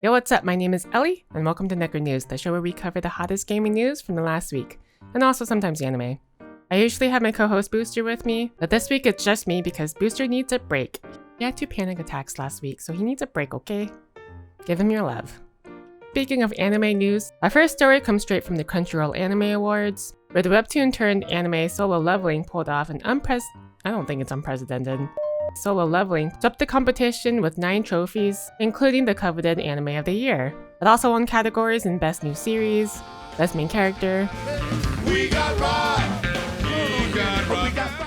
Yo, what's up? My name is Ellie, and welcome to Necro News, the show where we cover the hottest gaming news from the last week, and also sometimes anime. I usually have my co-host Booster with me, but this week it's just me because Booster needs a break. He had 2 panic attacks last week, so he needs a break, okay? Give him your love. Speaking of anime news, our first story comes straight from the Crunchyroll Anime Awards, where the webtoon turned anime Solo Leveling pulled off an unprecedented. Solo Leveling swept the competition with 9 trophies, including the coveted Anime of the Year. It also won categories in Best New Series, Best Main Character,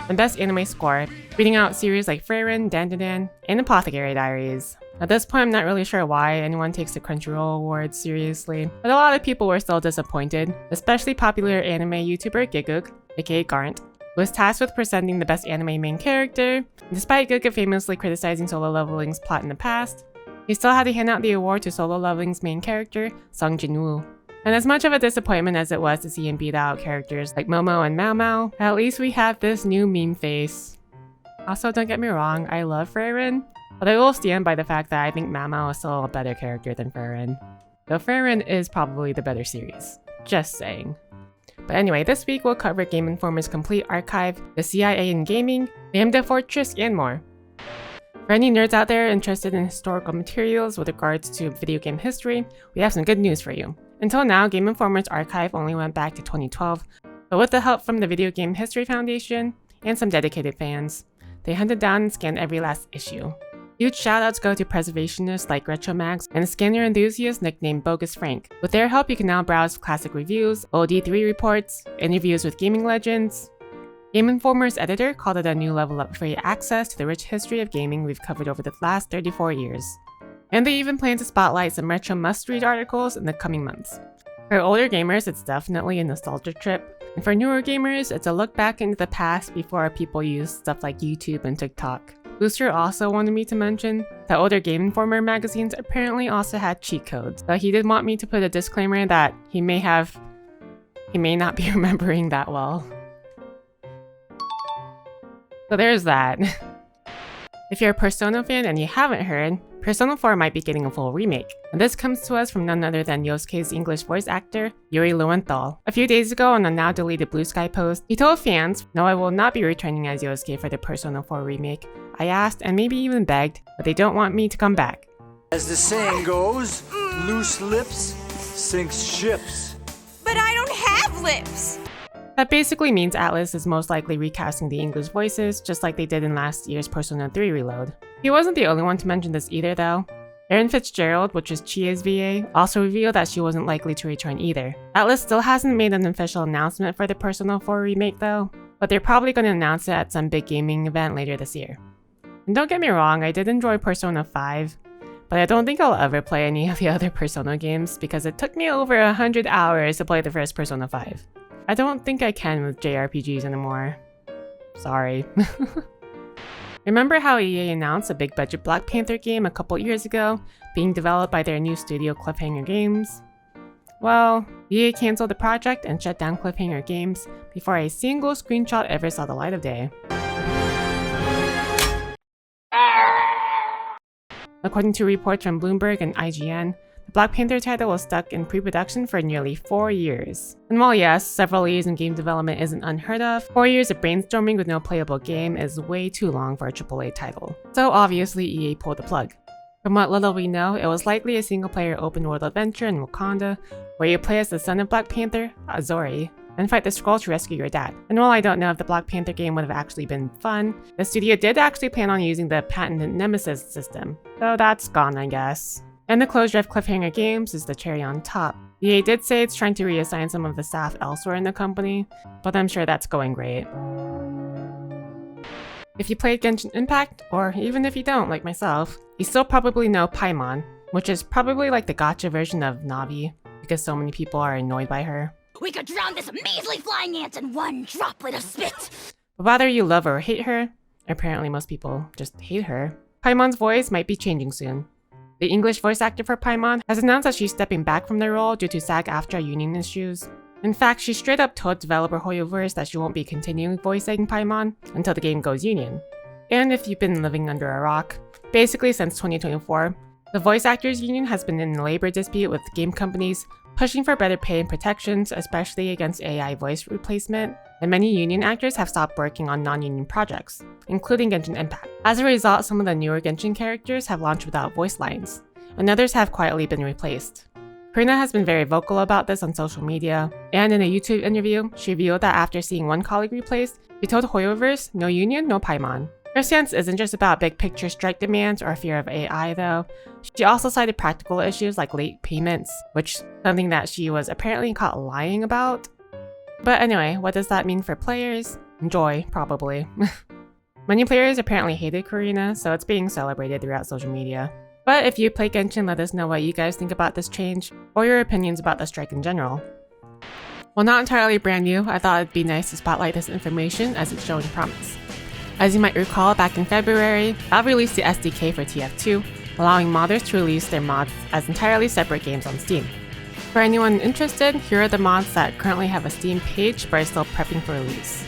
and Best Anime Score, beating out series like Frieren, Dandadan, and Apothecary Diaries. At this point, I'm not really sure why anyone takes the Crunchyroll Awards seriously, but a lot of people were still disappointed, especially popular anime YouTuber Gigguk, aka Garnt, who was tasked with presenting the Best Anime Main Character. Despite Gigguk famously criticizing Solo Leveling's plot in the past, he still had to hand out the award to Solo Leveling's main character, Sung Jin-woo. And as much of a disappointment as it was to see him beat out characters like Momo and Mao Mao, at least we have this new meme face. Also, don't get me wrong, I love Frieren, but I will stand by the fact that I think Mao Mao is still a better character than Frieren. Though Frieren is probably the better series. Just saying. But anyway, this week we'll cover Game Informer's complete archive, the CIA in gaming, the AMD Fortress, and more. For any nerds out there interested in historical materials with regards to video game history, we have some good news for you. Until now, Game Informer's archive only went back to 2012, but with the help from the Video Game History Foundation and some dedicated fans, they hunted down and scanned every last issue. Huge shoutouts go to preservationists like RetroMax and a scanner enthusiast nicknamed Bogus Frank. With their help, you can now browse classic reviews, OD3 reports, interviews with gaming legends. Game Informer's editor called it a new level of free access to the rich history of gaming we've covered over the last 34 years. And they even plan to spotlight some retro must-read articles in the coming months. For older gamers, it's definitely a nostalgia trip, and for newer gamers, it's a look back into the past before people used stuff like YouTube and TikTok. Booster also wanted me to mention that older Game Informer magazines apparently also had cheat codes, but he did want me to put a disclaimer that he may not be remembering that well. So there's that. If you're a Persona fan and you haven't heard, Persona 4 might be getting a full remake. And this comes to us from none other than Yosuke's English voice actor, Yore Lowenthal. A few days ago on a now deleted Blue Sky post, he told fans, "No, I will not be returning as Yosuke for the Persona 4 remake. I asked and maybe even begged, but they don't want me to come back." As the saying goes, loose lips sinks ships. But I don't have lips! That basically means Atlus is most likely recasting the English voices, just like they did in last year's Persona 3 Reload. He wasn't the only one to mention this either though. Erin Fitzgerald, which is Chia's VA, also revealed that she wasn't likely to return either. Atlus still hasn't made an official announcement for the Persona 4 remake though, but they're probably going to announce it at some big gaming event later this year. And don't get me wrong, I did enjoy Persona 5, but I don't think I'll ever play any of the other Persona games because it took me over 100 hours to play the first Persona 5. I don't think I can with JRPGs anymore. Sorry. Remember how EA announced a big budget Black Panther game a couple years ago, being developed by their new studio Cliffhanger Games? Well, EA canceled the project and shut down Cliffhanger Games before a single screenshot ever saw the light of day. According to reports from Bloomberg and IGN, the Black Panther title was stuck in pre-production for nearly 4 years. And while yes, several years in game development isn't unheard of, 4 years of brainstorming with no playable game is way too long for a AAA title. So obviously EA pulled the plug. From what little we know, it was likely a single-player open-world adventure in Wakanda, where you play as the son of Black Panther, Azori, and fight the Skrull to rescue your dad. And while I don't know if the Black Panther game would have actually been fun, the studio did actually plan on using the patented Nemesis system, so that's gone I guess. And the closure of Cliffhanger Games is the cherry on top. EA did say it's trying to reassign some of the staff elsewhere in the company, but I'm sure that's going great. If you played Genshin Impact, or even if you don't like myself, you still probably know Paimon, which is probably like the gacha version of Navi, because so many people are annoyed by her. We could drown this measly flying ant in one droplet of spit! But whether you love or hate her, apparently most people just hate her, Paimon's voice might be changing soon. The English voice actor for Paimon has announced that she's stepping back from the role due to SAG-AFTRA union issues. In fact, she straight up told developer Hoyoverse that she won't be continuing voicing Paimon until the game goes union. And if you've been living under a rock, basically since 2024, The voice actors union has been in a labor dispute with game companies, pushing for better pay and protections, especially against AI voice replacement, and many union actors have stopped working on non-union projects, including Genshin Impact. As a result, some of the newer Genshin characters have launched without voice lines, and others have quietly been replaced. Karina has been very vocal about this on social media, and in a YouTube interview, she revealed that after seeing one colleague replaced, she told Hoyoverse, no union, no Paimon. Her stance isn't just about big picture strike demands or fear of AI though. She also cited practical issues like late payments, which is something that she was apparently caught lying about. But anyway, what does that mean for players? Joy, probably. Many players apparently hated Karina, so it's being celebrated throughout social media. But if you play Genshin, let us know what you guys think about this change, or your opinions about the strike in general. While not entirely brand new, I thought it'd be nice to spotlight this information as it's showing promise. As you might recall, back in February, Valve released the SDK for TF2, allowing modders to release their mods as entirely separate games on Steam. For anyone interested, here are the mods that currently have a Steam page but are still prepping for release.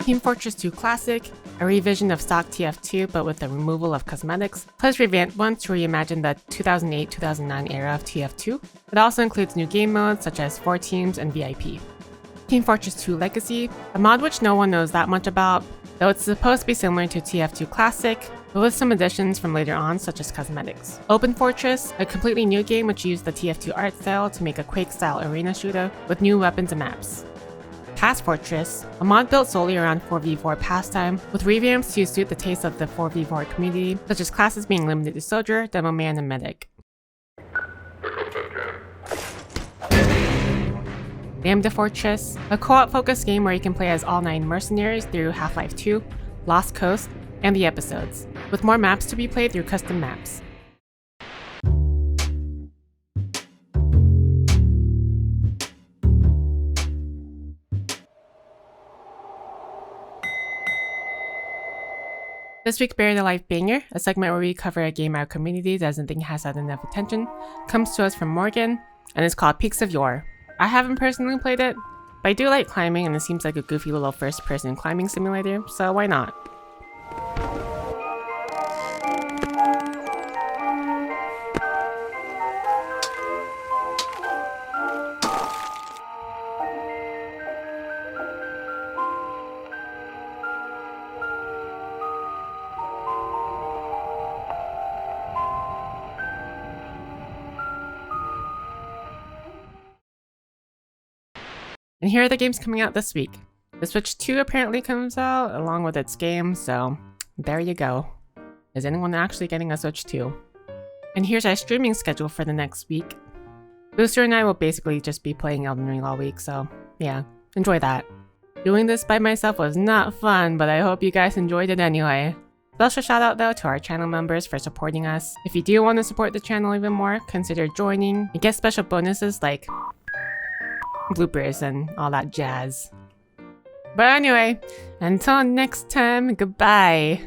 Team Fortress 2 Classic, a revision of stock TF2 but with the removal of cosmetics, plus revamped ones to reimagine the 2008-2009 era of TF2. It also includes new game modes such as 4 Teams and VIP. Team Fortress 2 Legacy, a mod which no one knows that much about, though it's supposed to be similar to TF2 Classic, but with some additions from later on such as cosmetics. Open Fortress, a completely new game which used the TF2 art style to make a Quake-style arena shooter with new weapons and maps. Task Fortress, a mod built solely around 4v4 pastime, with revamps to suit the taste of the 4v4 community, such as classes being limited to Soldier, Demoman, and Medic. Lambda Fortress, a co-op focused game where you can play as all 9 mercenaries through Half-Life 2, Lost Coast, and the episodes, with more maps to be played through custom maps. This week, Buried Alive Banger, a segment where we cover a game our community doesn't think has had enough attention, comes to us from Morgan, and is called Peaks of Yore. I haven't personally played it, but I do like climbing and it seems like a goofy little first-person climbing simulator, so why not? And here are the games coming out this week. The Switch 2 apparently comes out along with its game, so there you go. Is anyone actually getting a Switch 2? And here's our streaming schedule for the next week. Booster and I will basically just be playing Elden Ring all week, so yeah, enjoy that. Doing this by myself was not fun, but I hope you guys enjoyed it anyway. Special shout out though to our channel members for supporting us. If you do want to support the channel even more, consider joining and get special bonuses like bloopers and all that jazz. But anyway, until next time, goodbye!